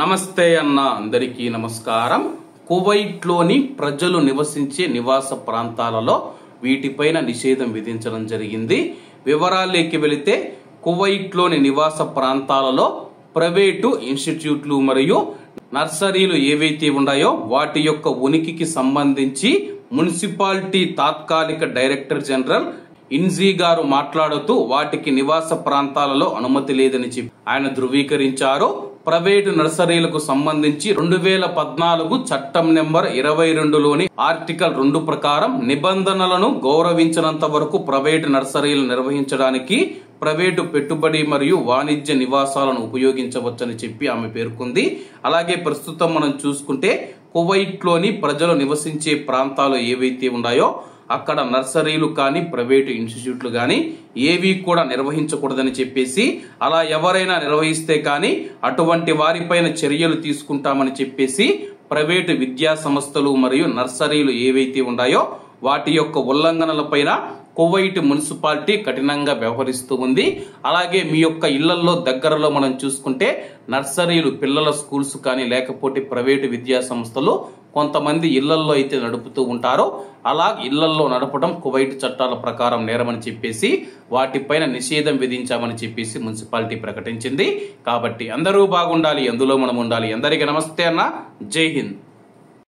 నమస్తే అన్న అందరికీ నమస్కారం. కువైట్లోని ప్రజలు నివసించే నివాస ప్రాంతాలలో వీటిపైన నిషేధం విధించడం జరిగింది. వివరాల్లోకి వెళితే కువైట్లోని నివాస ప్రాంతాలలో ప్రైవేటు ఇన్స్టిట్యూట్లు మరియు నర్సరీలు ఏవైతే ఉన్నాయో వాటి యొక్క ఉనికికి సంబంధించి మున్సిపాలిటీ తాత్కాలిక డైరెక్టర్ జనరల్ ఇన్జీ గారు మాట్లాడుతూ వాటికి నివాస ప్రాంతాలలో అనుమతి లేదని చెప్పి ఆయన ధృవీకరించారు. ప్రైవేటు నర్సరీలకు సంబంధించి 2014 చట్టం నెంబర్ 22లోని ఆర్టికల్ 2 ప్రకారం నిబంధనలను గౌరవించినంత వరకు ప్రైవేటు నర్సరీలు నిర్వహించడానికి ప్రైవేటు పెట్టుబడి మరియు వాణిజ్య నివాసాలను ఉపయోగించవచ్చని చెప్పి ఆమె పేర్కొంది. అలాగే ప్రస్తుతం మనం చూసుకుంటే కువైట్లోని ప్రజలు నివసించే ప్రాంతాలు ఏవైతే ఉన్నాయో అక్కడ నర్సరీలు కానీ ప్రైవేటు ఇన్స్టిట్యూట్లు కానీ ఏవి కూడా నిర్వహించకూడదని చెప్పేసి, అలా ఎవరైనా నిర్వహిస్తే కానీ అటువంటి వారిపైన చర్యలు తీసుకుంటామని చెప్పేసి ప్రైవేటు విద్యా సంస్థలు మరియు నర్సరీలు ఏవైతే ఉన్నాయో వాటి యొక్క ఉల్లంఘనలపైన కువైట్ మున్సిపాలిటీ కఠినంగా వ్యవహరిస్తూ ఉంది. అలాగే మీ యొక్క ఇళ్లలో దగ్గరలో మనం చూసుకుంటే నర్సరీలు, పిల్లల స్కూల్స్ కానీ లేకపోతే ప్రైవేటు విద్యా సంస్థలు కొంతమంది ఇళ్లలో అయితే నడుపుతూ ఉంటారో అలా ఇళ్లలో నడపడం కువైట్ చట్టాల ప్రకారం నేరమని చెప్పేసి వాటిపైన నిషేధం విధించామని చెప్పేసి మున్సిపాలిటీ ప్రకటించింది. కాబట్టి అందరూ బాగుండాలి, అందులో మనం ఉండాలి. అందరికీ నమస్తే అన్న, జై హింద్.